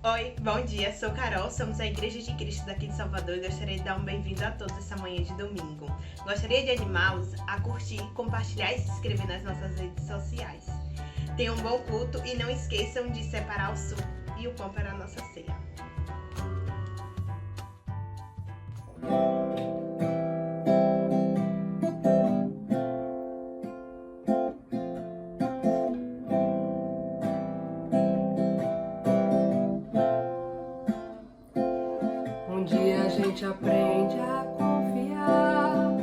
Oi, bom dia, sou Carol, somos a Igreja de Cristo daqui de Salvador e gostaria de dar um bem-vindo a todos essa manhã de domingo. Gostaria de animá-los a curtir, compartilhar e se inscrever nas nossas redes sociais. Tenham um bom culto e não esqueçam de separar o suco e o pão para a nossa ceia. Um dia a gente aprende a confiar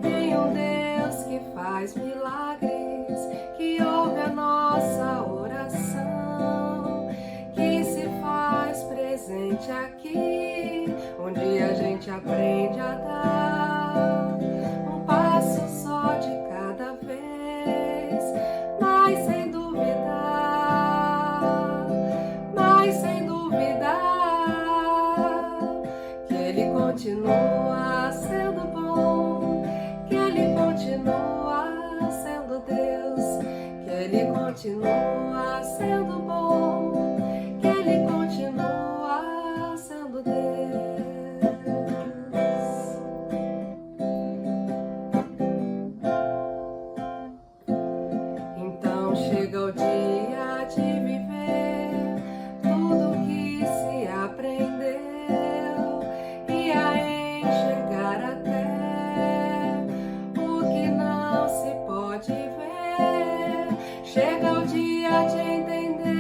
em um Deus que faz milagres, que ouve a nossa oração, que se faz presente aqui. Um dia a gente aprende a dar um passo só de cada vez, mas sem duvidar, que Ele continua sendo bom, que Ele continua sendo Deus, que Ele continua sendo bom, que Ele continua sendo Deus. Então chega o dia de viver tudo que se aprendeu e a enxergar até o que não se pode ver. Chega o dia de entender,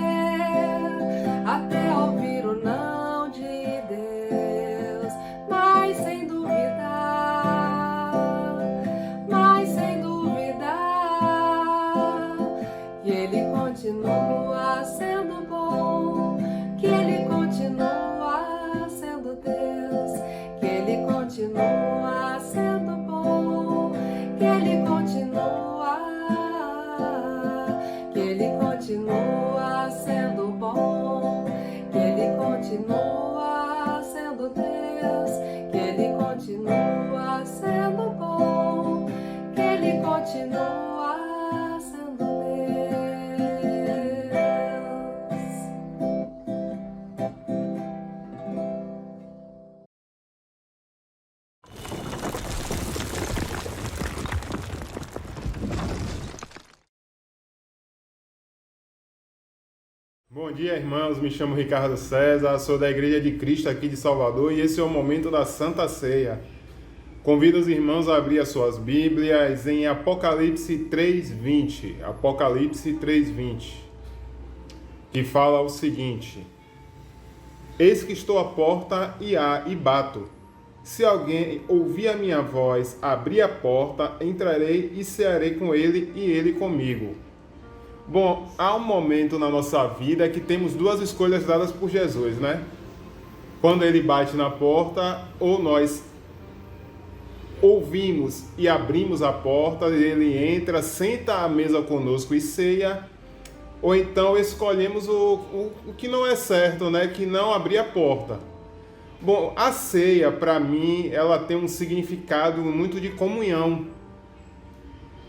até ouvir o não de Deus, mas sem duvidar, que Ele continua sendo bom, que Ele continua sendo Deus, que Ele continua sendo bom, que Ele continua sendo bom, que Ele continua sendo Deus, que Ele continua sendo bom, que Ele continua sendo Deus. Bom dia, irmãos. Me chamo Ricardo César, sou da Igreja de Cristo aqui de Salvador e esse é o momento da Santa Ceia. Convido os irmãos a abrir as suas Bíblias em Apocalipse 3:20. Apocalipse 3:20, que fala o seguinte: Eis que estou à porta e bato. Se alguém ouvir a minha voz, abrir a porta, entrarei e cearei com ele e ele comigo. Bom, há um momento na nossa vida que temos duas escolhas dadas por Jesus, né? Quando ele bate na porta, ou nós ouvimos e abrimos a porta, ele entra, senta à mesa conosco e ceia, ou então escolhemos o que não é certo, né? Que não abrir a porta. Bom, a ceia, para mim, ela tem um significado muito de comunhão.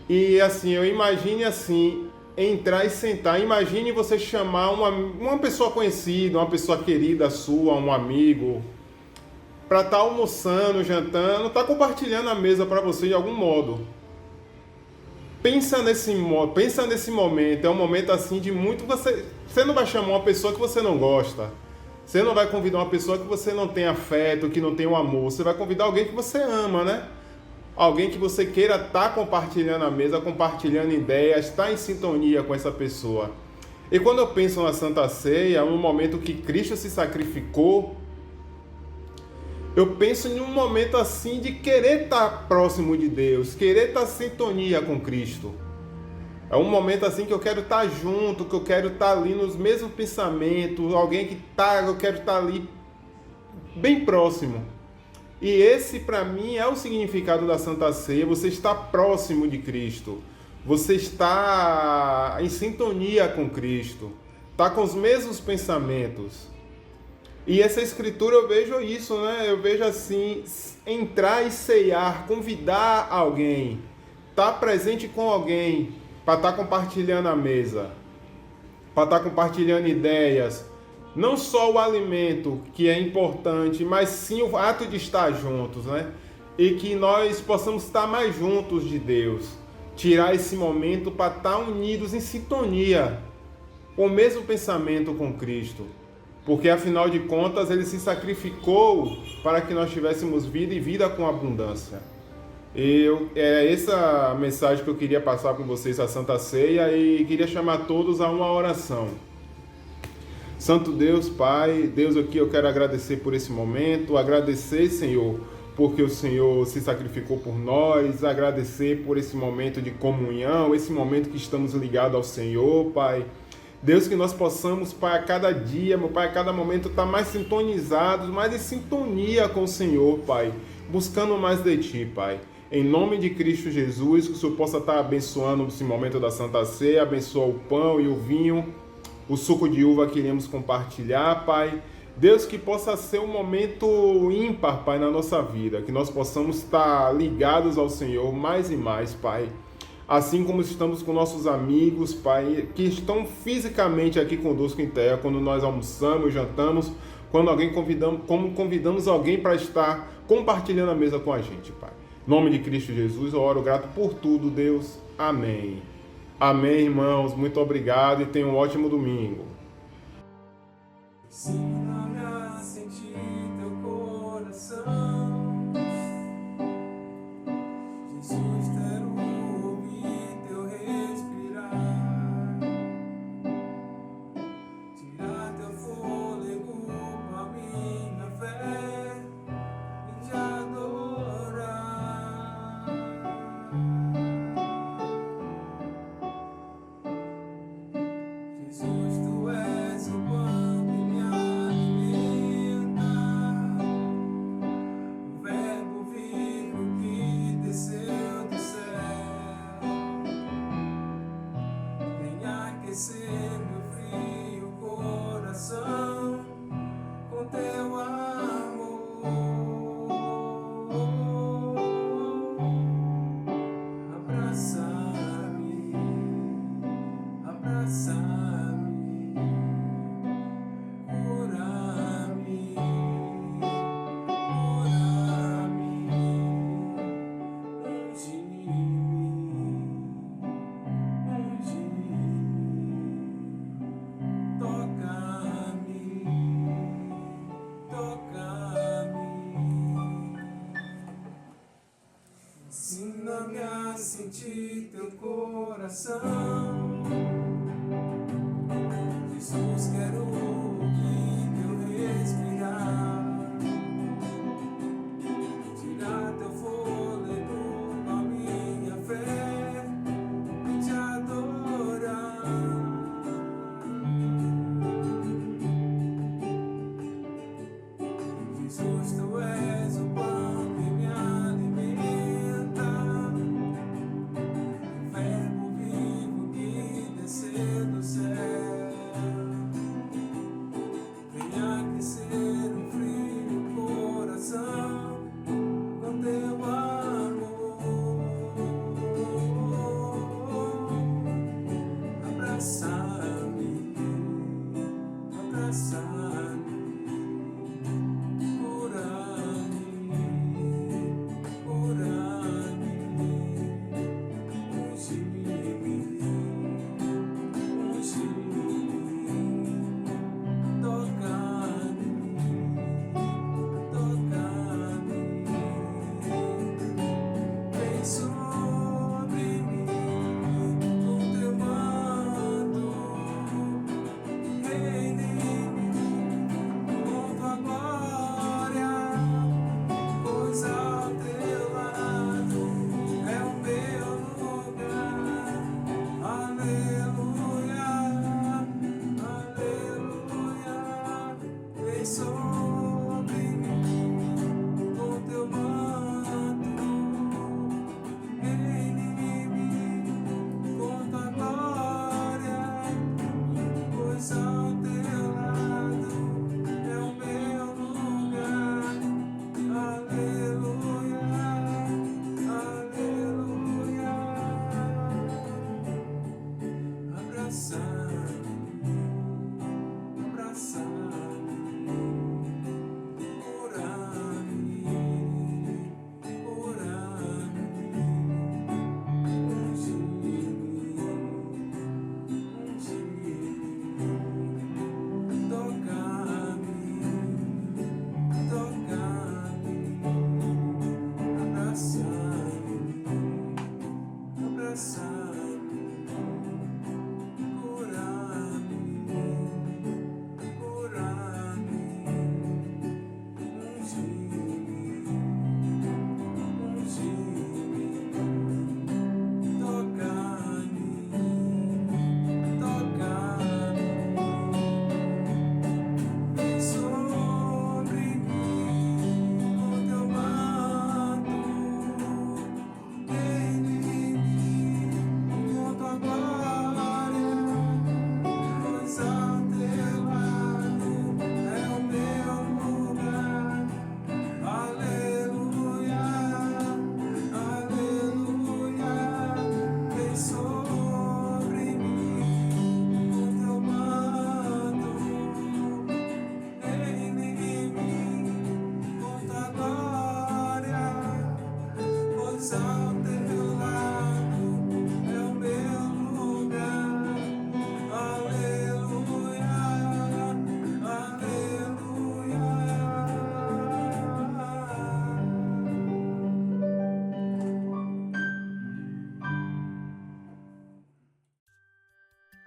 E assim, eu imagine assim, entrar e sentar. Imagine você chamar uma pessoa conhecida, uma pessoa querida sua, um amigo, para estar almoçando, jantando, estar compartilhando a mesa para você de algum modo. Pensa nesse momento, é um momento assim de muito... Você não vai chamar uma pessoa que você não gosta. Você não vai convidar uma pessoa que você não tem afeto, que não tem o amor. Você vai convidar alguém que você ama, né? Alguém que você queira estar compartilhando a mesa, compartilhando ideias, estar em sintonia com essa pessoa. E quando eu penso na Santa Ceia, um momento que Cristo se sacrificou, eu penso em um momento assim de querer estar próximo de Deus, querer estar em sintonia com Cristo. É um momento assim que eu quero estar junto, que eu quero estar ali nos mesmos pensamentos, eu quero estar ali bem próximo. E esse, para mim, é o significado da Santa Ceia. Você está próximo de Cristo. Você está em sintonia com Cristo. Está com os mesmos pensamentos. E essa escritura eu vejo isso, né? Eu vejo assim, entrar e ceiar, convidar alguém, estar presente com alguém, para estar compartilhando a mesa, para estar compartilhando ideias, Não só o alimento, que é importante, mas sim o ato de estar juntos, né? E que nós possamos estar mais juntos de Deus. Tirar esse momento para estar unidos em sintonia, com o mesmo pensamento com Cristo. Porque afinal de contas Ele se sacrificou para que nós tivéssemos vida e vida com abundância. É essa mensagem que eu queria passar com vocês à Santa Ceia e queria chamar todos a uma oração. Santo Deus, Pai, Deus, aqui eu quero agradecer por esse momento, agradecer, Senhor, porque o Senhor se sacrificou por nós, agradecer por esse momento de comunhão, esse momento que estamos ligados ao Senhor, Pai. Deus, que nós possamos, Pai, a cada dia, meu Pai, a cada momento estar mais sintonizados, mais em sintonia com o Senhor, Pai, buscando mais de Ti, Pai. Em nome de Cristo Jesus, que o Senhor possa estar abençoando esse momento da Santa Ceia, abençoa o pão e o vinho, o suco de uva que iremos compartilhar, Pai. Deus, que possa ser um momento ímpar, Pai, na nossa vida, que nós possamos estar ligados ao Senhor mais e mais, Pai. Assim como estamos com nossos amigos, Pai, que estão fisicamente aqui conosco em terra, quando nós almoçamos, jantamos, como convidamos alguém para estar compartilhando a mesa com a gente, Pai. Em nome de Cristo Jesus, eu oro grato por tudo, Deus. Amém. Amém, irmãos. Muito obrigado e tenham um ótimo domingo. Ensina-me a sentir teu coração, Jesus, quero ouvir teu respirar, tirar teu fôlego com a minha fé e te adorar. Jesus, tu és o pão que me alimenta, o verbo vivo que desceu do céu, vem aquecer meu frio coração com teu amor, abraça-me, abraça-me, cura-me, cura-me, unge-me, unge-me, toca-me, toca-me. Ensina-me a sentir teu coração, Jesus, quero ouvir teu respirar, tirar teu fôlego com a minha fé e te adorar. Jesus, tu és o pão que me alimenta, o verbo vivo que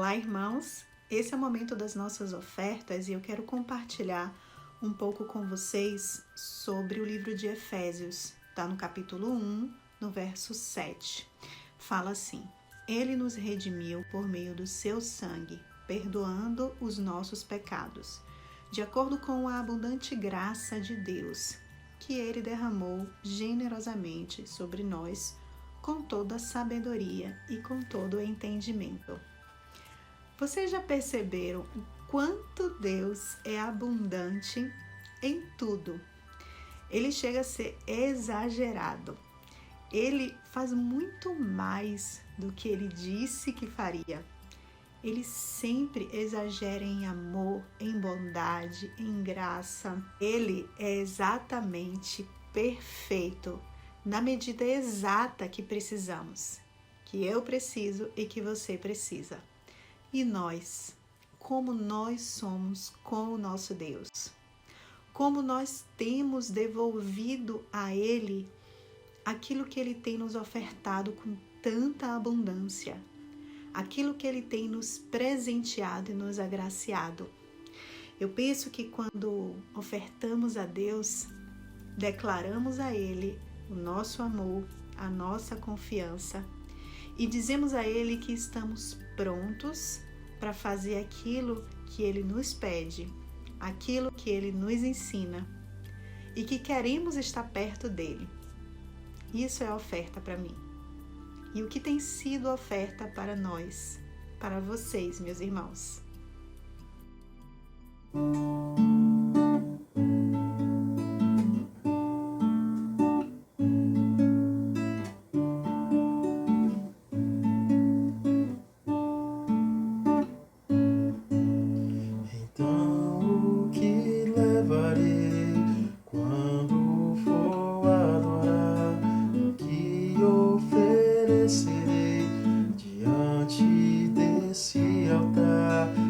Olá, irmãos! Esse é o momento das nossas ofertas e eu quero compartilhar um pouco com vocês sobre o livro de Efésios. Está no capítulo 1, no verso 7. Fala assim: Ele nos redimiu por meio do seu sangue, perdoando os nossos pecados, de acordo com a abundante graça de Deus, que Ele derramou generosamente sobre nós, com toda a sabedoria e com todo o entendimento. Vocês já perceberam o quanto Deus é abundante em tudo? Ele chega a ser exagerado. Ele faz muito mais do que ele disse que faria. Ele sempre exagera em amor, em bondade, em graça. Ele é exatamente perfeito, na medida exata que precisamos, que eu preciso e que você precisa. E nós, como nós somos com o nosso Deus, como nós temos devolvido a Ele aquilo que Ele tem nos ofertado com tanta abundância, aquilo que Ele tem nos presenteado e nos agraciado. Eu penso que quando ofertamos a Deus, declaramos a Ele o nosso amor, a nossa confiança e dizemos a Ele que estamos prontos para fazer aquilo que Ele nos pede, aquilo que Ele nos ensina e que queremos estar perto dEle. Isso é oferta para mim. E o que tem sido oferta para nós, para vocês, meus irmãos?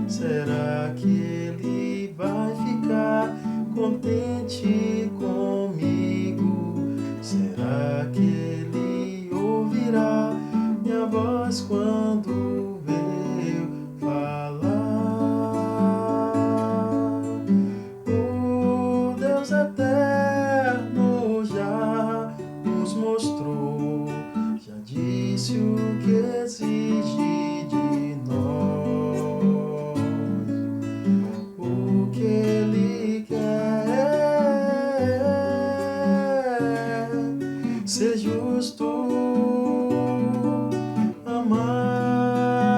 Será que ele vai ficar contente comigo? Será que ele ouvirá minha voz quando eu falar? O Deus eterno já nos mostrou, já disse o que exige de nós. Ser justo, amar,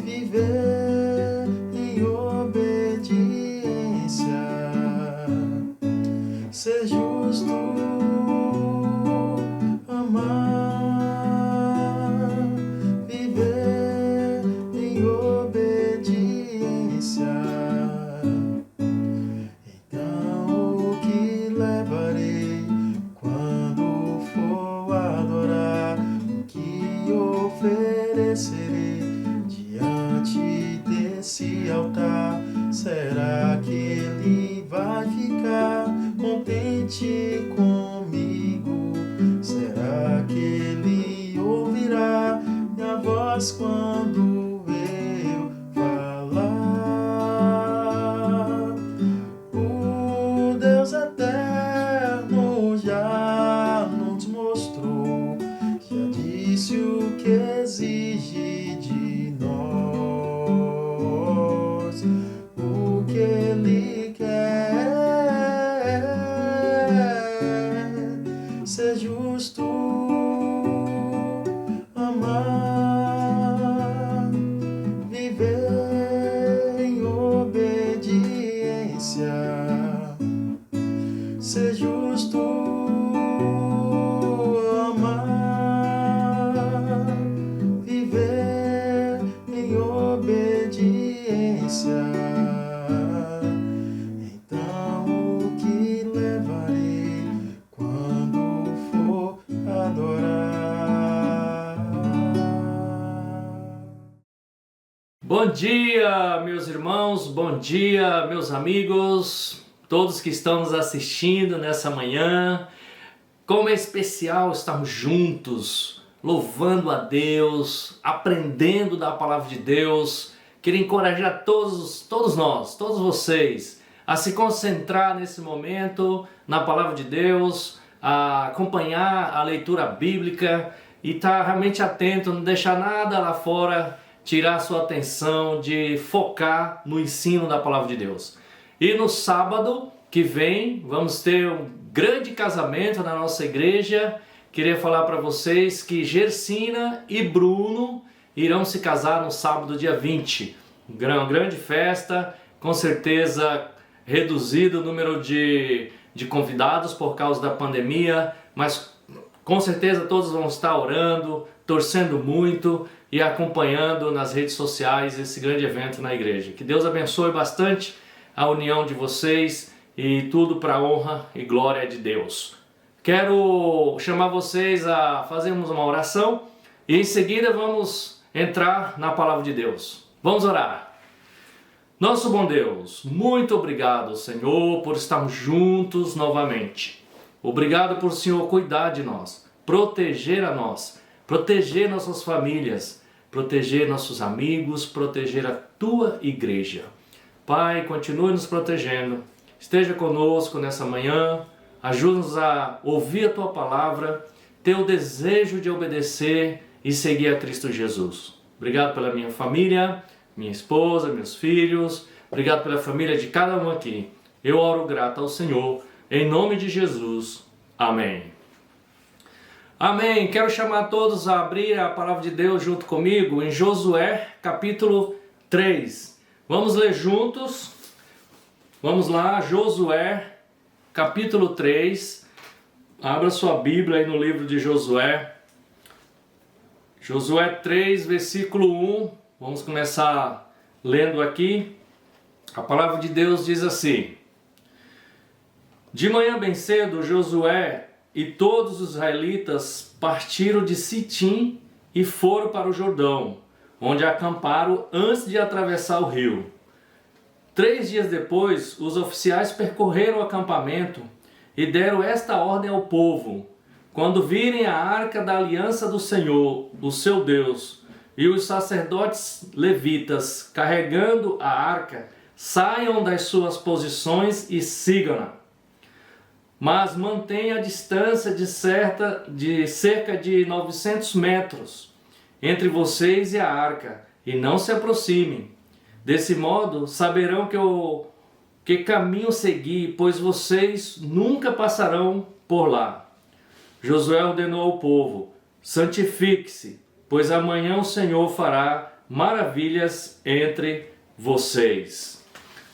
viver em obediência. Ser justo, amar, viver em obediência. Então o que levarei quando for adorar? O que oferecerei diante desse altar? Será que ele vai ficar contente comigo? Será que ele ouvirá minha voz quando eu falar? O Deus eterno já nos mostrou, já disse o que exige de nós, o que ele quer. Ser justo, amar, viver em obediência. Ser justo, amar, viver em obediência. Então o que levarei quando for adorar? Bom dia, meus irmãos, bom dia, meus amigos, todos que estão nos assistindo nessa manhã. Como é especial estarmos juntos louvando a Deus, aprendendo da palavra de Deus. Queria encorajar todos nós, todos vocês, a se concentrar nesse momento na palavra de Deus, a acompanhar a leitura bíblica e estar realmente atento, não deixar nada lá fora tirar a sua atenção, de focar no ensino da palavra de Deus. E no sábado que vem vamos ter um grande casamento na nossa igreja. Queria falar para vocês que Gersina e Bruno irão se casar no sábado, dia 20. Uma grande festa, com certeza reduzido o número de convidados por causa da pandemia, mas com certeza todos vão estar orando, torcendo muito e acompanhando nas redes sociais esse grande evento na igreja. Que Deus abençoe bastante a união de vocês e tudo para a honra e glória de Deus. Quero chamar vocês a fazermos uma oração e em seguida vamos entrar na palavra de Deus. Vamos orar. Nosso bom Deus, muito obrigado, Senhor, por estarmos juntos novamente. Obrigado por o Senhor cuidar de nós, proteger a nós, proteger nossas famílias, proteger nossos amigos, proteger a Tua igreja. Pai, continue nos protegendo. Esteja conosco nessa manhã, ajuda-nos a ouvir a Tua palavra, ter o desejo de obedecer e seguir a Cristo Jesus. Obrigado pela minha família, minha esposa, meus filhos, obrigado pela família de cada um aqui. Eu oro grato ao Senhor, em nome de Jesus. Amém. Amém. Quero chamar todos a abrir a palavra de Deus junto comigo em Josué, capítulo 3. Vamos ler juntos. Vamos lá, Josué, capítulo 3. Abra sua Bíblia aí no livro de Josué. Josué 3, versículo 1. Vamos começar lendo aqui. A palavra de Deus diz assim: De manhã bem cedo, Josué e todos os israelitas partiram de Sitim e foram para o Jordão, onde acamparam antes de atravessar o rio. 3 dias depois, os oficiais percorreram o acampamento e deram esta ordem ao povo: quando virem a arca da aliança do Senhor, o seu Deus, e os sacerdotes levitas carregando a arca, saiam das suas posições e sigam-na. Mas mantenha a distância de cerca de 900 metros entre vocês e a arca, e não se aproximem. Desse modo, saberão que caminho seguir, pois vocês nunca passarão por lá. Josué ordenou ao povo: santifique-se, pois amanhã o Senhor fará maravilhas entre vocês.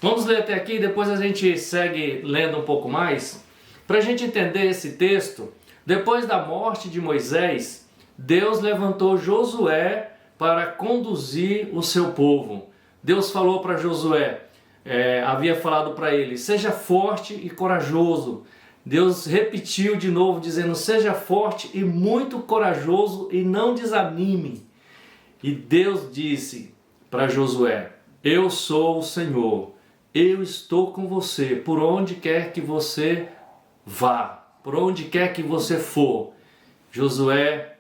Vamos ler até aqui, depois a gente segue lendo um pouco mais. Para a gente entender esse texto, depois da morte de Moisés, Deus levantou Josué para conduzir o seu povo. Deus falou para Josué, havia falado para ele: seja forte e corajoso. Deus repetiu de novo, dizendo: seja forte e muito corajoso e não desanime. E Deus disse para Josué: eu sou o Senhor, eu estou com você por onde quer que você vá, por onde quer que você for. Josué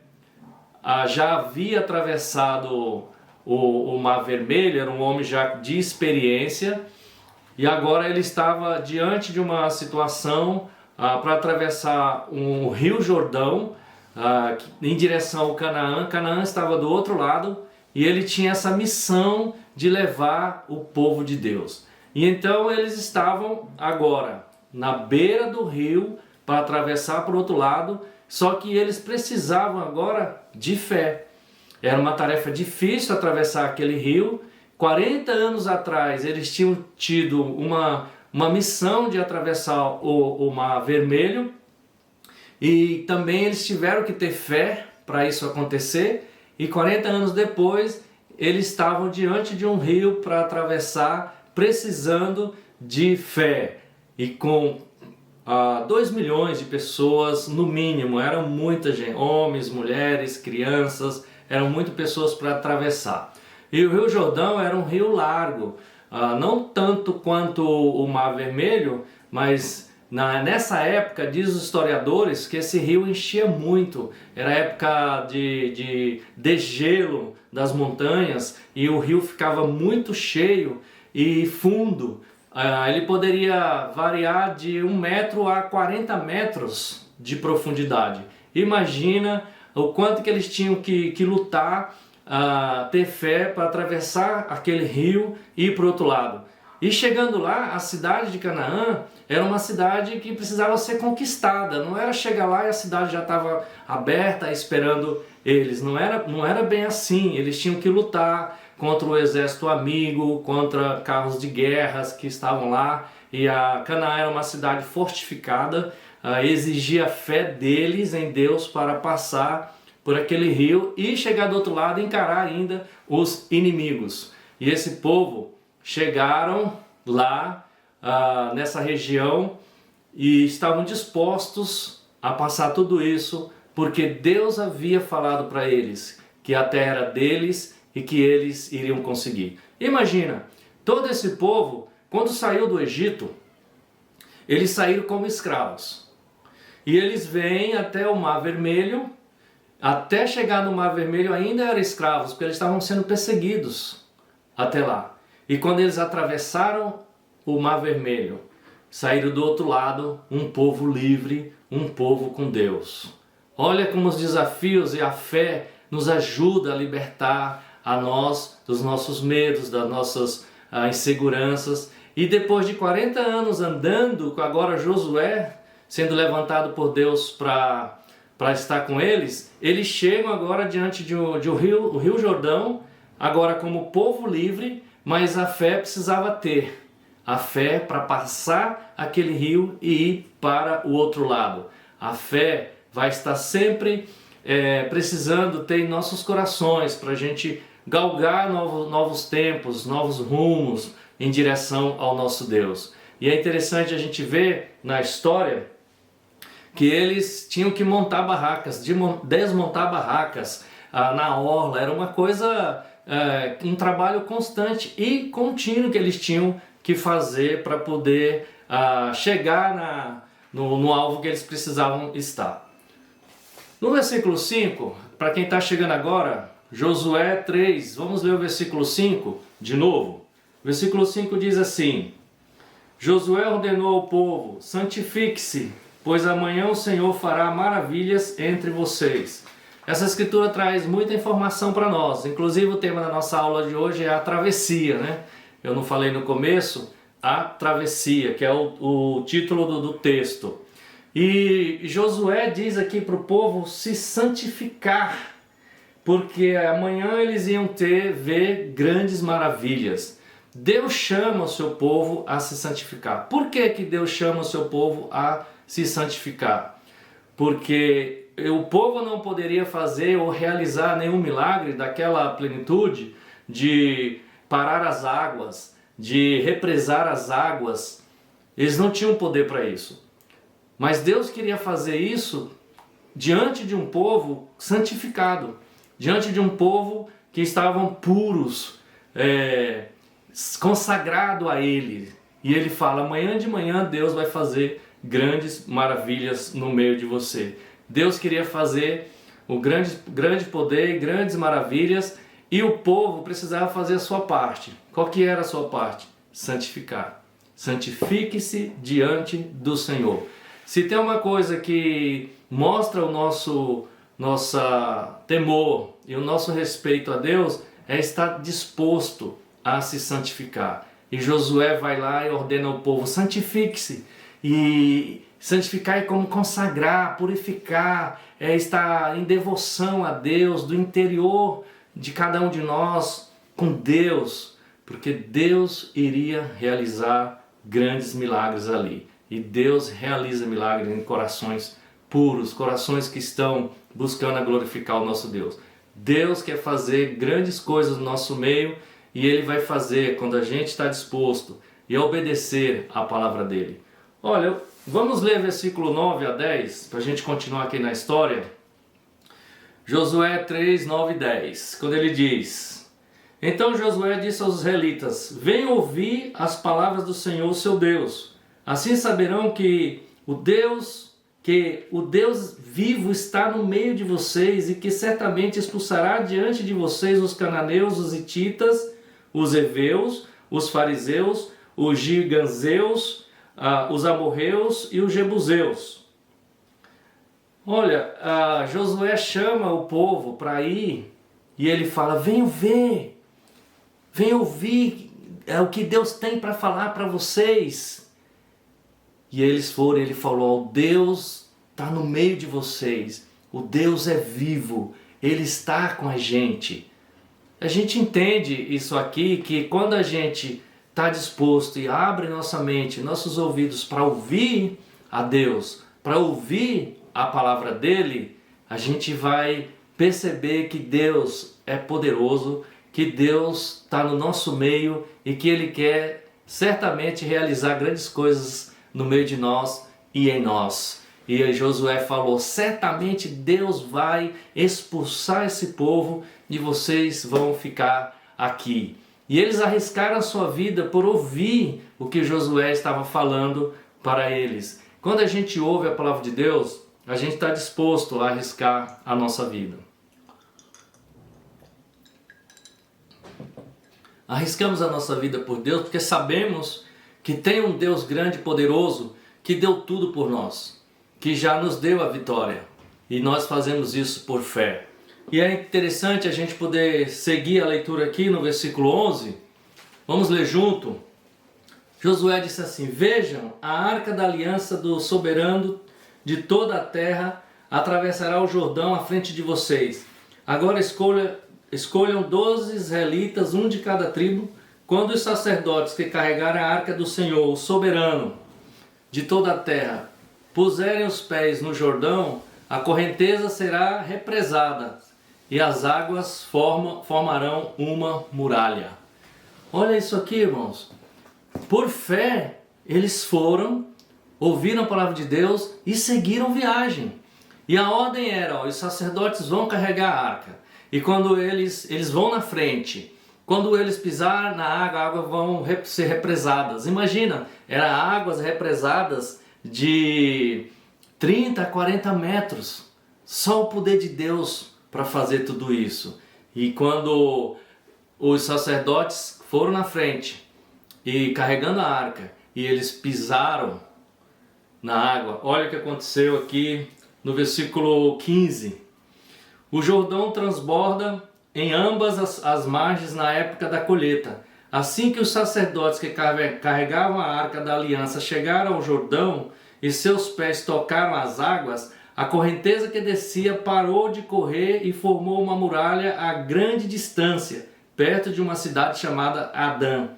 já havia atravessado o Mar Vermelho, era um homem já de experiência, e agora ele estava diante de uma situação para atravessar um rio Jordão em direção ao Canaã. Canaã estava do outro lado e ele tinha essa missão de levar o povo de Deus. E então eles estavam agora na beira do rio para atravessar para o outro lado, só que eles precisavam agora de fé. Era uma tarefa difícil atravessar aquele rio. 40 anos atrás eles tinham tido uma missão de atravessar o Mar Vermelho, e também eles tiveram que ter fé para isso acontecer, e 40 anos depois eles estavam diante de um rio para atravessar, precisando de fé. E com 2 milhões de pessoas no mínimo, eram muita gente, homens, mulheres, crianças, eram muitas pessoas para atravessar. E o Rio Jordão era um rio largo, não tanto quanto o Mar Vermelho, mas Nessa época, diz os historiadores, que esse rio enchia muito. Era época de degelo das montanhas e o rio ficava muito cheio e fundo. Ele poderia variar de 1 metro a 40 metros de profundidade. Imagina o quanto que eles tinham que lutar, ter fé para atravessar aquele rio e ir para o outro lado. E chegando lá, a cidade de Canaã era uma cidade que precisava ser conquistada. Não era chegar lá e a cidade já estava aberta esperando eles. Não era bem assim. Eles tinham que lutar contra o exército amigo, contra carros de guerras que estavam lá. E a Canaã era uma cidade fortificada, exigia a fé deles em Deus para passar por aquele rio e chegar do outro lado e encarar ainda os inimigos. E esse povo chegaram lá nessa região e estavam dispostos a passar tudo isso porque Deus havia falado para eles que a terra era deles e que eles iriam conseguir. Imagina, todo esse povo, quando saiu do Egito, eles saíram como escravos. E eles vêm até o Mar Vermelho, até chegar no Mar Vermelho ainda eram escravos, porque eles estavam sendo perseguidos até lá. E quando eles atravessaram o Mar Vermelho, saíram do outro lado um povo livre, um povo com Deus. Olha como os desafios e a fé nos ajuda a libertar a nós dos nossos medos, das nossas inseguranças. E depois de 40 anos andando, agora Josué sendo levantado por Deus para estar com eles, eles chegam agora diante de o Rio Jordão, agora como povo livre, mas a fé precisava ter. A fé para passar aquele rio e ir para o outro lado. A fé vai estar sempre precisando ter em nossos corações para a gente galgar novos tempos, novos rumos em direção ao nosso Deus. E é interessante a gente ver na história que eles tinham que montar barracas, desmontar barracas na orla. Era uma coisa, um trabalho constante e contínuo que eles tinham que fazer para poder chegar no alvo que eles precisavam estar. No versículo 5, para quem está chegando agora, Josué 3, vamos ler o versículo 5 de novo. O versículo 5 diz assim: Josué ordenou ao povo: santifique-se, pois amanhã o Senhor fará maravilhas entre vocês. Essa escritura traz muita informação para nós. Inclusive o tema da nossa aula de hoje é a travessia, né? Eu não falei no começo, a travessia, que é o título do texto. E Josué diz aqui para o povo se santificar, porque amanhã eles iam ver grandes maravilhas. Deus chama o seu povo a se santificar. Por que Deus chama o seu povo a se santificar? Porque o povo não poderia fazer ou realizar nenhum milagre daquela plenitude de parar as águas, de represar as águas. Eles não tinham poder para isso. Mas Deus queria fazer isso diante de um povo santificado, diante de um povo que estavam puros, consagrado a Ele. E Ele fala: amanhã de manhã Deus vai fazer grandes maravilhas no meio de você. Deus queria fazer o grande poder e grandes maravilhas, e o povo precisava fazer a sua parte. Qual que era a sua parte? Santificar. Santifique-se diante do Senhor. Se tem uma coisa que mostra o nosso temor e o nosso respeito a Deus, é estar disposto a se santificar. E Josué vai lá e ordena ao povo: santifique-se. E santificar é como consagrar, purificar, é estar em devoção a Deus, do interior de cada um de nós com Deus, porque Deus iria realizar grandes milagres ali. E Deus realiza milagres em corações puros, corações que estão buscando a glorificar o nosso Deus. Deus quer fazer grandes coisas no nosso meio, e Ele vai fazer quando a gente está disposto e obedecer à palavra dEle. Olha, vamos ler versículo 9 a 10, para a gente continuar aqui na história. Josué 3, 9 e 10, quando ele diz: então Josué disse aos israelitas: venham ouvir as palavras do Senhor, seu Deus. Assim saberão que o Deus vivo está no meio de vocês e que certamente expulsará diante de vocês os cananeus, os hititas, os heveus, os fariseus, os giganzeus, os amorreus e os jebuseus. Olha, Josué chama o povo para ir e ele fala: venham ver, venham ouvir o que Deus tem para falar para vocês. E eles foram, ele falou: Deus está no meio de vocês, o Deus é vivo, Ele está com a gente. A gente entende isso aqui, que quando a gente está disposto e abre nossa mente, nossos ouvidos para ouvir a Deus, para ouvir a palavra dEle, a gente vai perceber que Deus é poderoso, que Deus está no nosso meio e que Ele quer certamente realizar grandes coisas no meio de nós e em nós. E Josué falou: certamente Deus vai expulsar esse povo e vocês vão ficar aqui. E eles arriscaram a sua vida por ouvir o que Josué estava falando para eles. Quando a gente ouve a palavra de Deus, a gente está disposto a arriscar a nossa vida. Arriscamos a nossa vida por Deus porque sabemos que tem um Deus grande e poderoso que deu tudo por nós, que já nos deu a vitória. E nós fazemos isso por fé. E é interessante a gente poder seguir a leitura aqui no versículo 11. Vamos ler junto. Josué disse assim: vejam, a arca da aliança do soberano de toda a terra atravessará o Jordão à frente de vocês. Agora escolham 12 israelitas, um de cada tribo. Quando os sacerdotes que carregarem a arca do Senhor, o soberano de toda a terra, puserem os pés no Jordão, a correnteza será represada e as águas formarão uma muralha. Olha isso aqui, irmãos. Por fé, eles foram, ouviram a palavra de Deus e seguiram viagem. E a ordem era: os sacerdotes vão carregar a arca. E quando eles vão na frente, quando eles pisarem na água, a água vão ser represadas. Imagina, eram águas represadas de 30 a 40 metros. Só o poder de Deus para fazer tudo isso. E quando os sacerdotes foram na frente e carregando a arca, e eles pisaram na água, olha o que aconteceu aqui no versículo 15. O Jordão transborda em ambas as margens na época da colheita. Assim que os sacerdotes que carregavam a arca da aliança chegaram ao Jordão e seus pés tocaram as águas, a correnteza que descia parou de correr e formou uma muralha a grande distância, perto de uma cidade chamada Adã,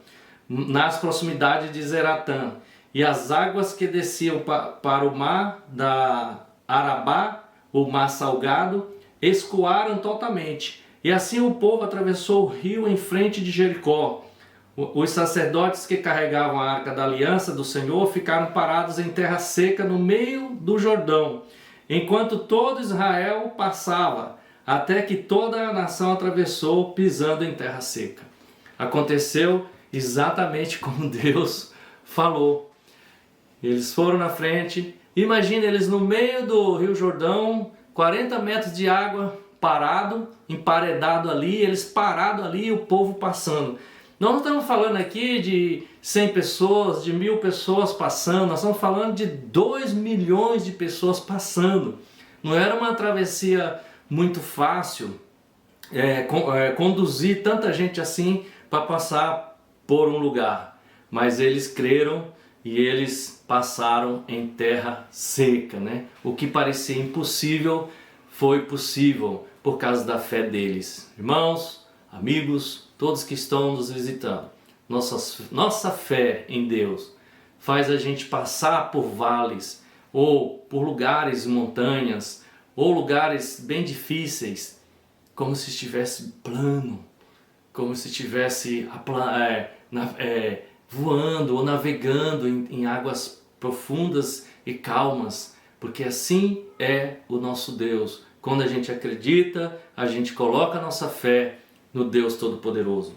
nas proximidades de Zeratã. E as águas que desciam para o mar da Arabá, o mar salgado, escoaram totalmente. E assim o povo atravessou o rio em frente de Jericó. Os sacerdotes que carregavam a arca da aliança do Senhor ficaram parados em terra seca no meio do Jordão, enquanto todo Israel passava, até que toda a nação atravessou pisando em terra seca. Aconteceu exatamente como Deus falou. Eles foram na frente. Imagina eles no meio do Rio Jordão, 40 metros de água, parado, emparedado ali, eles parados ali e o povo passando. Nós não estamos falando aqui de 100 pessoas, de 1000 pessoas passando, nós estamos falando de 2 milhões de pessoas passando. Não era uma travessia muito fácil conduzir tanta gente assim para passar por um lugar. Mas eles creram e eles passaram em terra seca, né? O que parecia impossível foi possível por causa da fé deles. Irmãos, amigos, todos que estão nos visitando, nossa fé em Deus faz a gente passar por vales ou por lugares, montanhas ou lugares bem difíceis, como se estivesse plano, como se estivesse voando ou navegando em águas profundas e calmas, porque assim é o nosso Deus. Quando a gente acredita, a gente coloca a nossa fé no Deus Todo-Poderoso.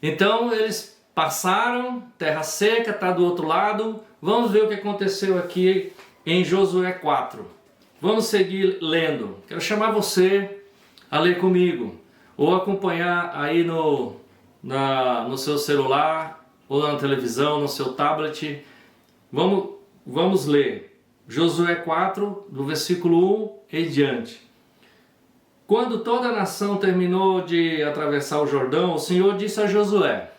Então eles passaram, terra seca, está do outro lado. Vamos ver o que aconteceu aqui em Josué 4. Vamos seguir lendo. Quero chamar você a ler comigo, ou acompanhar aí no seu celular, ou na televisão, no seu tablet. Vamos ler Josué 4, do versículo 1 em diante. Quando toda a nação terminou de atravessar o Jordão, o Senhor disse a Josué: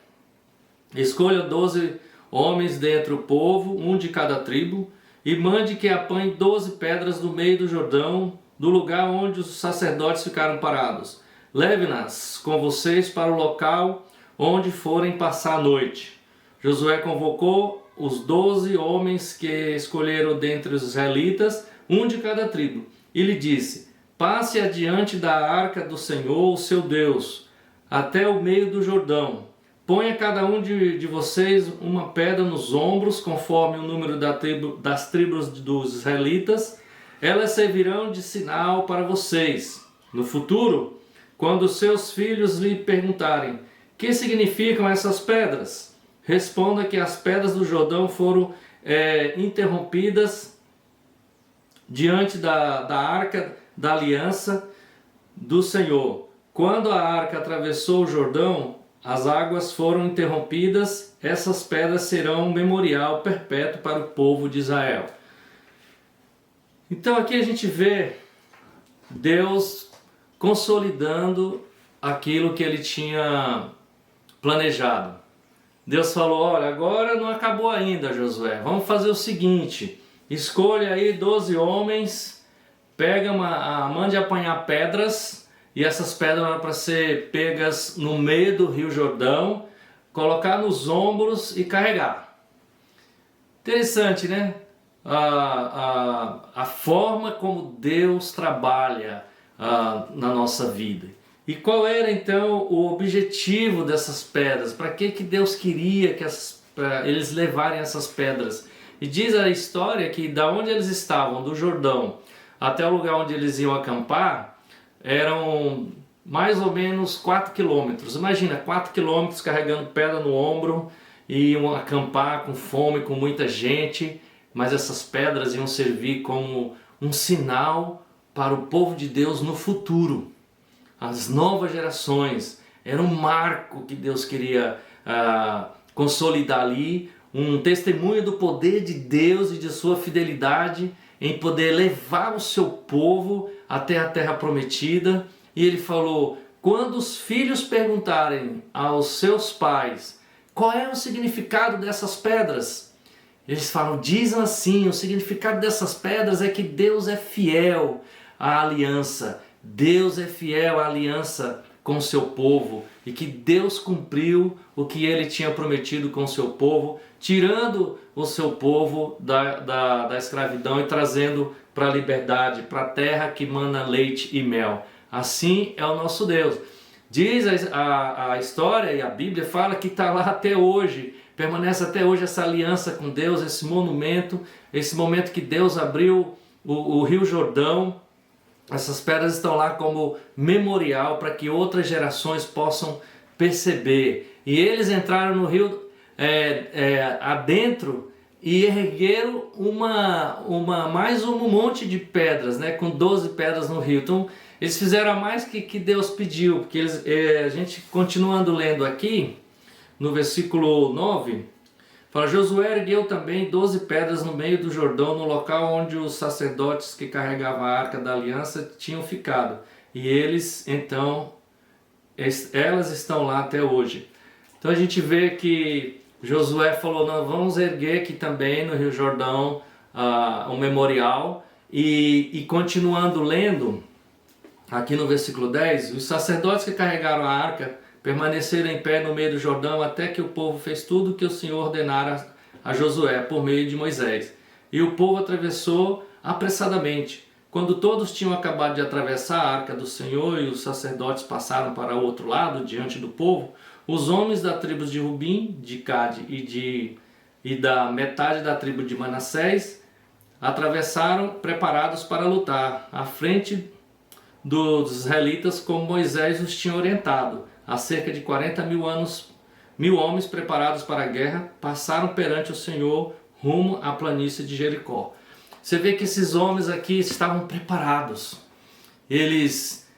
escolha 12 homens dentre o povo, um de cada tribo, e mande que apanhe 12 pedras do meio do Jordão, do lugar onde os sacerdotes ficaram parados. Leve-nas com vocês para o local onde forem passar a noite. Josué convocou os 12 homens que escolheram dentre os israelitas, um de cada tribo, e lhe disse: passe adiante da arca do Senhor, o seu Deus, até o meio do Jordão. Ponha cada um de vocês uma pedra nos ombros, conforme o número das tribos dos israelitas. Elas servirão de sinal para vocês. No futuro, quando seus filhos lhe perguntarem: que significam essas pedras? Responda que as pedras do Jordão foram interrompidas diante da arca da aliança do Senhor. Quando a arca atravessou o Jordão, as águas foram interrompidas. Essas pedras serão um memorial perpétuo para o povo de Israel. Então aqui a gente vê Deus consolidando aquilo que ele tinha planejado. Deus falou: olha, agora não acabou ainda, Josué. Vamos fazer o seguinte: escolha aí 12 homens, mande apanhar pedras, e essas pedras eram para ser pegas no meio do Rio Jordão, colocar nos ombros e carregar. Interessante, né? A forma como Deus trabalha na nossa vida. E qual era então o objetivo dessas pedras? Para que Deus queria que eles levarem essas pedras? E diz a história que da onde eles estavam, do Jordão, até o lugar onde eles iam acampar, eram mais ou menos 4 quilômetros. Imagina, 4 quilômetros carregando pedra no ombro, e iam acampar com fome, com muita gente, mas essas pedras iam servir como um sinal para o povo de Deus no futuro. As novas gerações, era um marco que Deus queria consolidar ali, um testemunho do poder de Deus e de sua fidelidade em poder levar o seu povo até a terra prometida. E ele falou: quando os filhos perguntarem aos seus pais qual é o significado dessas pedras, eles falam, dizem assim: o significado dessas pedras é que Deus é fiel à aliança, Deus é fiel à aliança com o seu povo, e que Deus cumpriu o que ele tinha prometido com o seu povo, tirando o seu povo da escravidão e trazendo para a liberdade, para a terra que mana leite e mel. Assim é o nosso Deus. Diz a história, e a Bíblia fala que está lá até hoje, permanece até hoje essa aliança com Deus, esse monumento, esse momento que Deus abriu o Rio Jordão. Essas pedras estão lá como memorial para que outras gerações possam perceber. E eles entraram no rio adentro e ergueram mais um monte de pedras, né, com 12 pedras no rio. Então eles fizeram a mais que Deus pediu, porque a gente continuando lendo aqui, no versículo 9, fala: Josué ergueu também 12 pedras no meio do Jordão, no local onde os sacerdotes que carregavam a arca da aliança tinham ficado. E elas estão lá até hoje. Então a gente vê que Josué falou: nós vamos erguer aqui também no Rio Jordão um memorial. E continuando lendo, aqui no versículo 10, os sacerdotes que carregaram a arca permaneceram em pé no meio do Jordão até que o povo fez tudo o que o Senhor ordenara a Josué por meio de Moisés. E o povo atravessou apressadamente. Quando todos tinham acabado de atravessar a arca do Senhor e os sacerdotes passaram para o outro lado, diante do povo, os homens da tribo de Rubim, de Gade e da metade da tribo de Manassés atravessaram preparados para lutar, à frente dos israelitas, como Moisés os tinha orientado, há cerca de 40 mil anos 1.000 homens preparados para a guerra passaram perante o Senhor rumo à planície de Jericó. Você vê que esses homens aqui estavam preparados. Eles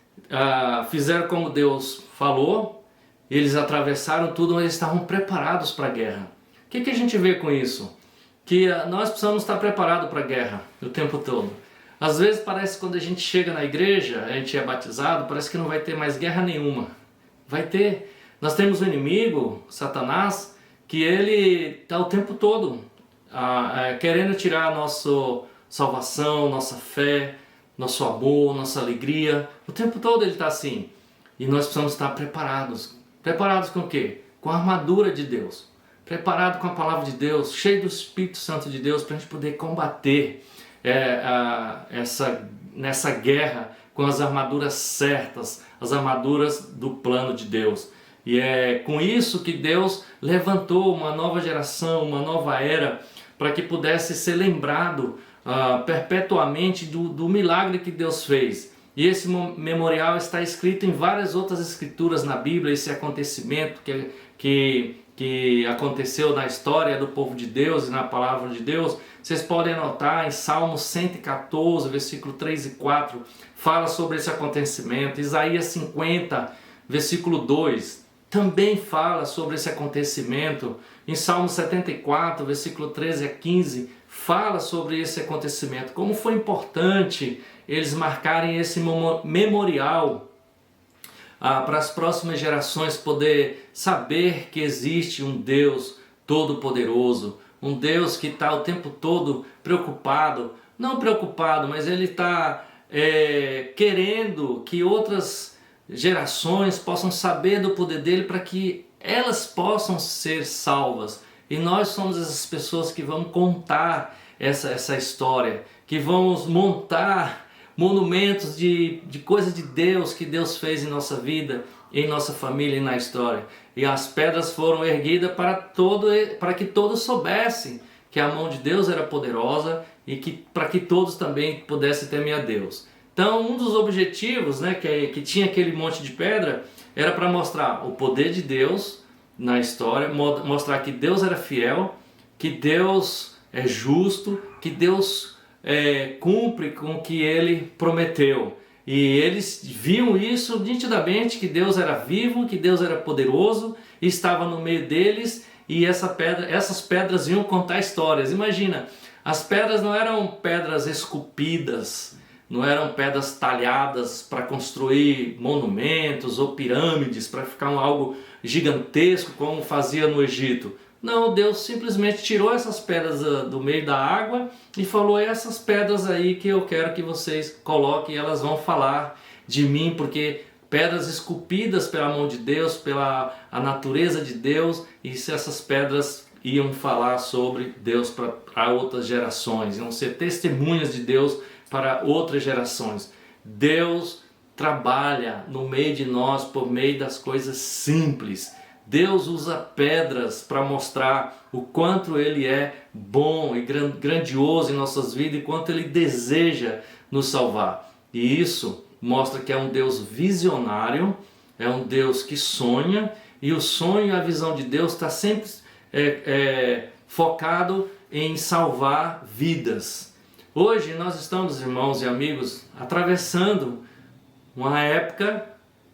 fizeram como Deus falou, eles atravessaram tudo, mas eles estavam preparados para a guerra. O que a gente vê com isso? Que nós precisamos estar preparados para a guerra o tempo todo. Às vezes parece que quando a gente chega na igreja, a gente é batizado, parece que não vai ter mais guerra nenhuma. Vai ter. Nós temos um inimigo, Satanás, que ele está o tempo todo querendo tirar a nossa salvação, nossa fé, nosso amor, nossa alegria. O tempo todo ele está assim. E nós precisamos estar preparados. Preparados com o quê? Com a armadura de Deus. Preparado com a palavra de Deus, cheio do Espírito Santo de Deus, para a gente poder combater nessa guerra com as armaduras certas, as armaduras do plano de Deus. E é com isso que Deus levantou uma nova geração, uma nova era, para que pudesse ser lembrado perpetuamente do milagre que Deus fez. E esse memorial está escrito em várias outras escrituras na Bíblia, esse acontecimento que aconteceu na história do povo de Deus e na palavra de Deus. Vocês podem anotar em Salmo 114, versículo 3 e 4, fala sobre esse acontecimento. Isaías 50, versículo 2, também fala sobre esse acontecimento. Em Salmo 74, versículo 13 a 15, fala sobre esse acontecimento. Como foi importante eles marcarem esse memorial para as próximas gerações poder saber que existe um Deus todo-poderoso, um Deus que está o tempo todo preocupado, não preocupado, mas ele está querendo que outras gerações possam saber do poder dele para que elas possam ser salvas. E nós somos essas pessoas que vamos contar essa história, que vamos montar monumentos de coisas de Deus que Deus fez em nossa vida, em nossa família e na história. E as pedras foram erguidas para que todos soubessem que a mão de Deus era poderosa e para que todos também pudessem temer a Deus. Então, um dos objetivos, que tinha aquele monte de pedra, era para mostrar o poder de Deus na história, mostrar que Deus era fiel, que Deus é justo, que Deus cumpre com o que Ele prometeu. E eles viam isso nitidamente, que Deus era vivo, que Deus era poderoso, e estava no meio deles, e essas pedras iam contar histórias. Imagina, as pedras não eram pedras esculpidas, não eram pedras talhadas para construir monumentos ou pirâmides, para ficar algo gigantesco como fazia no Egito. Não, Deus simplesmente tirou essas pedras do meio da água e falou: é essas pedras aí que eu quero que vocês coloquem, elas vão falar de mim, porque pedras esculpidas pela mão de Deus, pela a natureza de Deus, e se essas pedras iam falar sobre Deus para outras gerações, iam ser testemunhas de Deus para outras gerações. Deus trabalha no meio de nós por meio das coisas simples. Deus usa pedras para mostrar o quanto Ele é bom e grandioso em nossas vidas e quanto Ele deseja nos salvar. E isso mostra que é um Deus visionário, é um Deus que sonha, e o sonho e a visão de Deus está sempre focado em salvar vidas. Hoje nós estamos, irmãos e amigos, atravessando uma época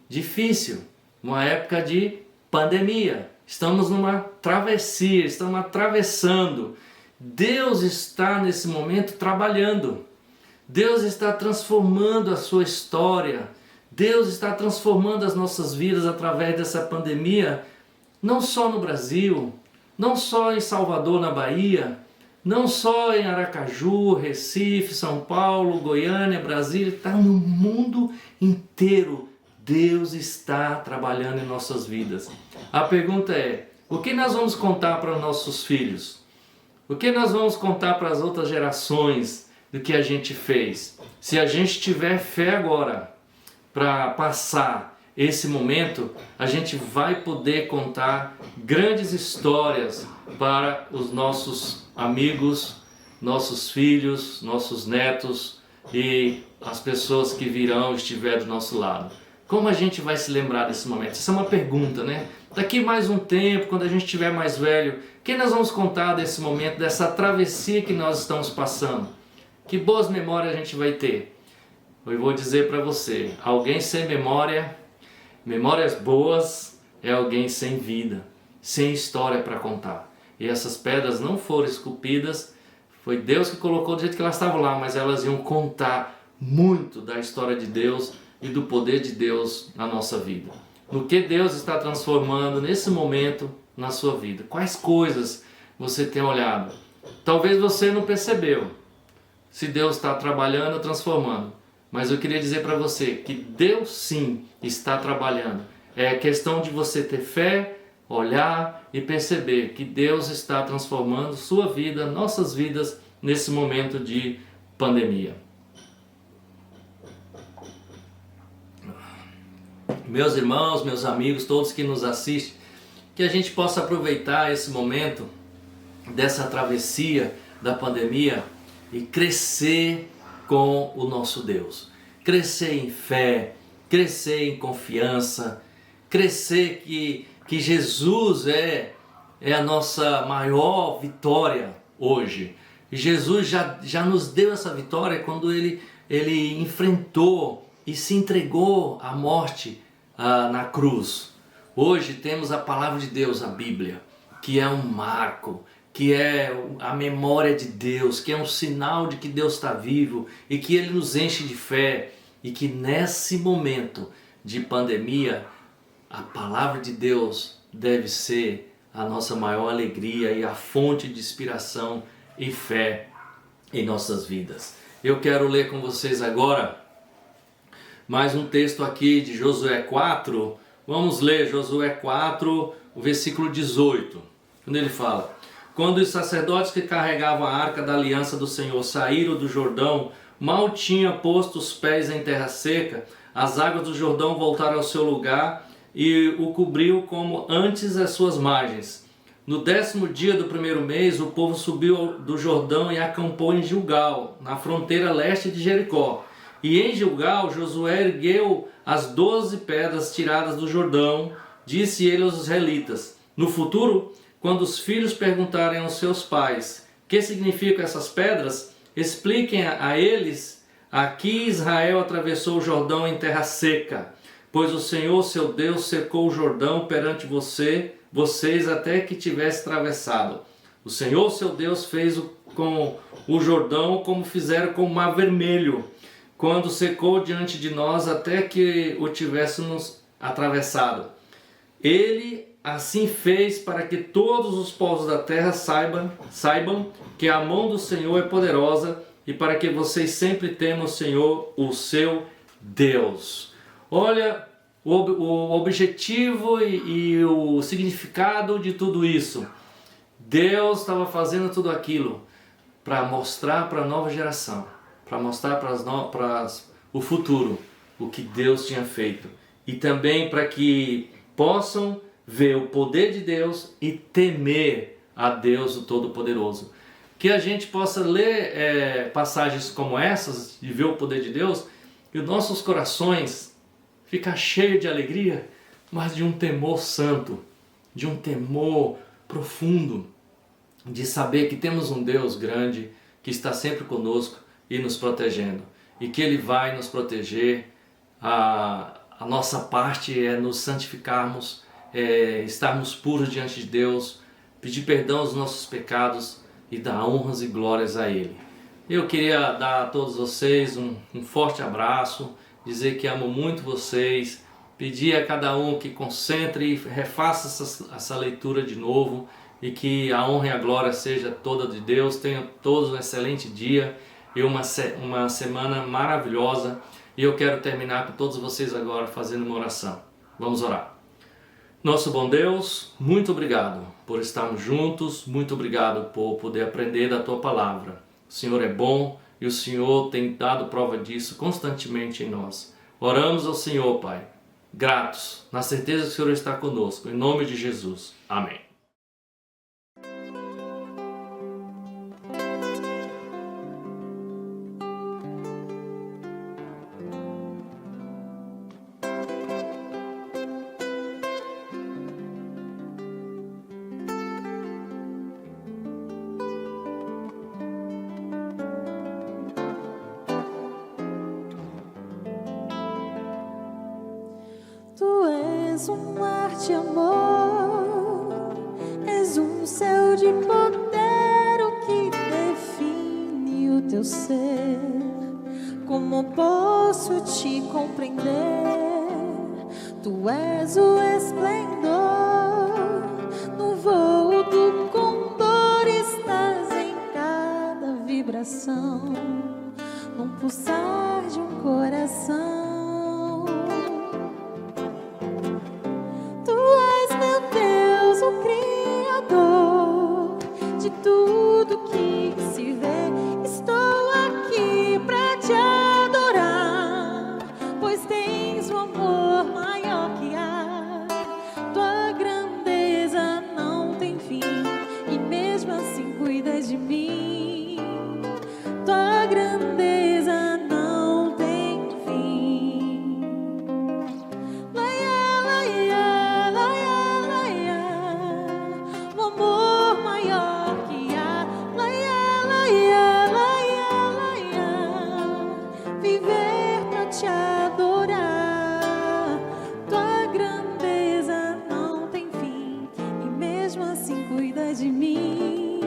difícil, uma época de pandemia. Estamos numa travessia, estamos atravessando. Deus está nesse momento trabalhando. Deus está transformando a sua história. Deus está transformando as nossas vidas através dessa pandemia, não só no Brasil, não só em Salvador, na Bahia, não só em Aracaju, Recife, São Paulo, Goiânia, Brasília, está no mundo inteiro. Deus está trabalhando em nossas vidas. A pergunta é: o que nós vamos contar para os nossos filhos? O que nós vamos contar para as outras gerações do que a gente fez? Se a gente tiver fé agora para passar esse momento, a gente vai poder contar grandes histórias para os nossos amigos, nossos filhos, nossos netos e as pessoas que virão estiver do nosso lado. Como a gente vai se lembrar desse momento? Essa é uma pergunta, né? Daqui mais um tempo, quando a gente estiver mais velho, quem nós vamos contar desse momento, dessa travessia que nós estamos passando? Que boas memórias a gente vai ter? Eu vou dizer para você, alguém sem memória, memórias boas, é alguém sem vida, sem história para contar. E essas pedras não foram esculpidas, foi Deus que colocou do jeito que elas estavam lá, mas elas iam contar muito da história de Deus e do poder de Deus na nossa vida. No que Deus está transformando nesse momento na sua vida. Quais coisas você tem olhado? Talvez você não percebeu se Deus está trabalhando, transformando. Mas eu queria dizer para você que Deus sim está trabalhando. É questão de você ter fé, olhar e perceber que Deus está transformando sua vida, nossas vidas, nesse momento de pandemia. Meus irmãos, meus amigos, todos que nos assistem, que a gente possa aproveitar esse momento dessa travessia da pandemia e crescer com o nosso Deus. Crescer em fé, crescer em confiança, crescer que Jesus é a nossa maior vitória hoje. E Jesus já nos deu essa vitória quando ele enfrentou e se entregou à morte na cruz. Hoje temos a palavra de Deus, a Bíblia, que é um marco, que é a memória de Deus, que é um sinal de que Deus está vivo e que Ele nos enche de fé e que nesse momento de pandemia a palavra de Deus deve ser a nossa maior alegria e a fonte de inspiração e fé em nossas vidas. Eu quero ler com vocês agora mais um texto aqui de Josué 4. Vamos ler Josué 4, o versículo 18, quando ele fala: quando os sacerdotes que carregavam a arca da aliança do Senhor saíram do Jordão, mal tinha posto os pés em terra seca, as águas do Jordão voltaram ao seu lugar e o cobriu como antes as suas margens. No 10º dia do primeiro mês, o povo subiu do Jordão e acampou em Gilgal, na fronteira leste de Jericó. E em Gilgal, Josué ergueu as 12 pedras tiradas do Jordão, disse ele aos israelitas: no futuro, quando os filhos perguntarem aos seus pais o que significam essas pedras, expliquem a eles: aqui Israel atravessou o Jordão em terra seca, pois o Senhor seu Deus secou o Jordão perante vocês até que tivesse atravessado. O Senhor seu Deus fez com o Jordão como fizeram com o Mar Vermelho, quando secou diante de nós até que o tivéssemos atravessado. Ele assim fez para que todos os povos da terra saibam que a mão do Senhor é poderosa e para que vocês sempre temam o Senhor, o seu Deus. Olha o objetivo e o significado de tudo isso. Deus estava fazendo tudo aquilo para mostrar para a nova geração, para mostrar para o futuro o que Deus tinha feito. E também para que possam ver o poder de Deus e temer a Deus o Todo-Poderoso. Que a gente possa ler passagens como essas e ver o poder de Deus e os nossos corações ficar cheios de alegria, mas de um temor santo, de um temor profundo, de saber que temos um Deus grande que está sempre conosco e nos protegendo, e que Ele vai nos proteger. A nossa parte é nos santificarmos, estarmos puros diante de Deus, pedir perdão aos nossos pecados e dar honras e glórias a Ele. Eu queria dar a todos vocês um forte abraço, dizer que amo muito vocês, pedir a cada um que concentre e refaça essa leitura de novo, e que a honra e a glória seja toda de Deus. Tenham todos um excelente dia e uma semana maravilhosa. E eu quero terminar com todos vocês agora fazendo uma oração. Vamos orar. Nosso bom Deus, muito obrigado por estarmos juntos, muito obrigado por poder aprender da Tua Palavra. O Senhor é bom e o Senhor tem dado prova disso constantemente em nós. Oramos ao Senhor, Pai, gratos, na certeza que o Senhor está conosco. Em nome de Jesus. Amém. és um mar de amor, és um céu de poder, o que define o teu ser. Como posso te compreender? Tu és o esplendor, no voo do condor estás em cada vibração, num pulsar de um coração. Tu és meu Deus, o Criador de tudo que se vê. Estou aqui pra te adorar, pois tens o amor maior que há. Tua grandeza não tem fim, e mesmo assim cuidas de mim. Tua grandeza não tem fim. Laia, laia, laia, laia, o amor maior que há. Laia, laia, laia, laia, viver pra te adorar. Tua grandeza não tem fim, e mesmo assim cuida de mim.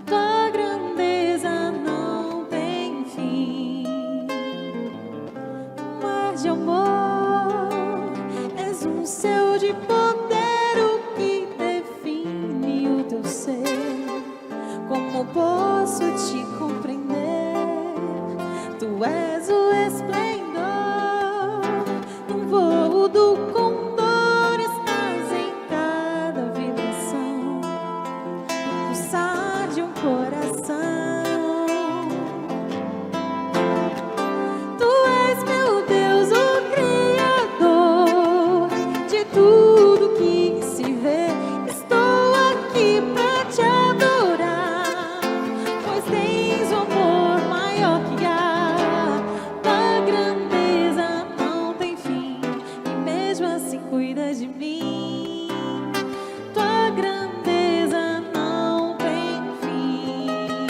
Tua grandeza não tem fim. Mar de amor, és um céu de poder, o que define o teu ser. Como posso te compreender? Tu és o esplendor, no voo do condor estás em cada vibração, no pulsar de um coração. Tu és meu Deus, o Criador de tudo que se vê. Estou aqui pra te adorar, pois tens o amor maior que há. Tua grandeza não tem fim, e mesmo assim cuida de mim. Tua grandeza não tem fim.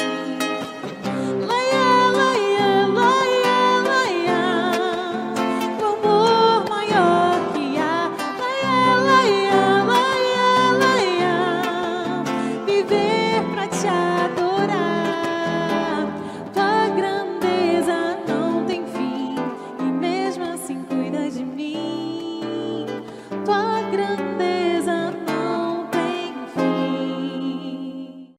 Laia, laia, laia, laia, o amor maior que há. Laia, laia, laia, laia, viver pra te adorar. Tua grandeza não tem fim, e mesmo assim cuida de mim. Tua grandeza não tem fim.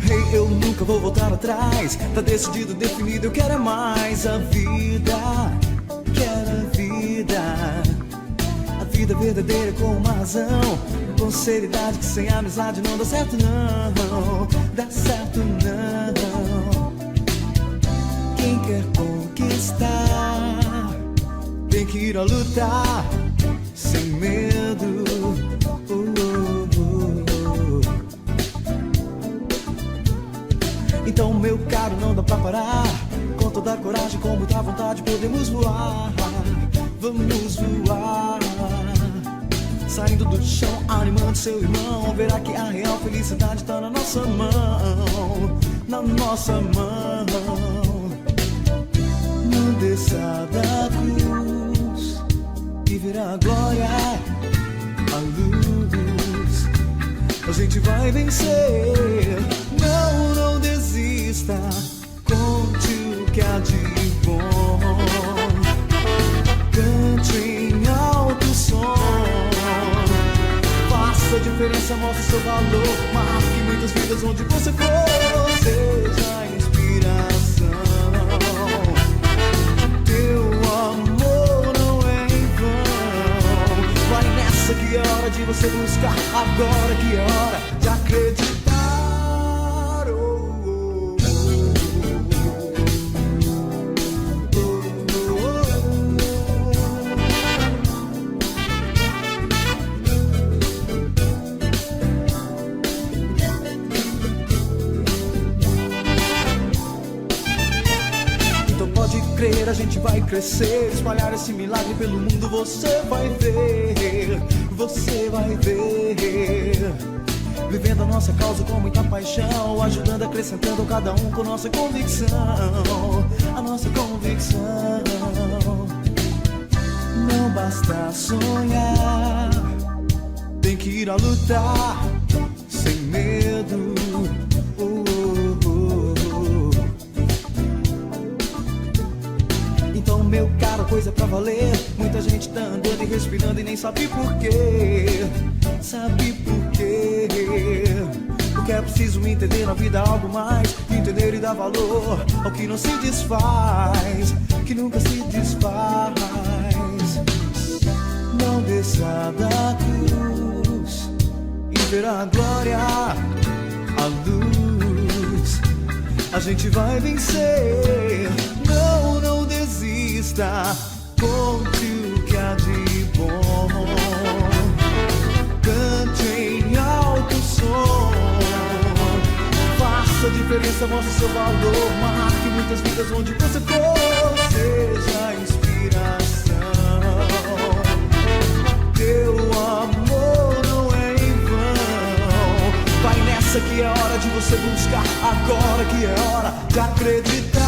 Hey, eu nunca vou voltar atrás. Tá decidido, definido, eu quero é mais. A vida, quero a vida. A vida verdadeira com uma razão, com seriedade, que sem amizade não dá certo não. Dá certo não. Quem quer conquistar tem que ir a lutar, sem medo. Então, meu caro, não dá pra parar. Com toda a coragem, com muita vontade, podemos voar. Vamos voar. Saindo do chão, animando seu irmão. Verá que a real felicidade tá na nossa mão. Na nossa mão. Não desça da cruz e verá a glória, a luz. A gente vai vencer. Não, não desista. Conte o que há de bom. Cante em alto som. Faça a diferença, mostre seu valor. Marque muitas vidas onde você for. Seja a inspiração. Teu amor não é em vão. Vai nessa que é hora de você buscar. Agora que é hora de acreditar. crer, a gente vai crescer, espalhar esse milagre pelo mundo. Você vai ver, você vai ver. Vivendo a nossa causa com muita paixão, ajudando, acrescentando cada um com nossa convicção, a nossa convicção. Não basta sonhar, tem que ir a lutar, sem medo. Então, meu caro, coisa pra valer. Muita gente tá andando e respirando e nem sabe por quê. Sabe por quê? Porque é preciso entender na vida algo mais, entender e dar valor ao que não se desfaz, que nunca se desfaz. Não desça da cruz e verá a glória, a luz. A gente vai vencer. Não, não desista. Conte o que há de bom. Cante em alto som. Faça a diferença, mostre seu valor. Marque muitas vidas onde você for. Seja inspiração. Teu amor não é em vão. Vai nessa que é hora de você buscar. Agora que é hora de acreditar.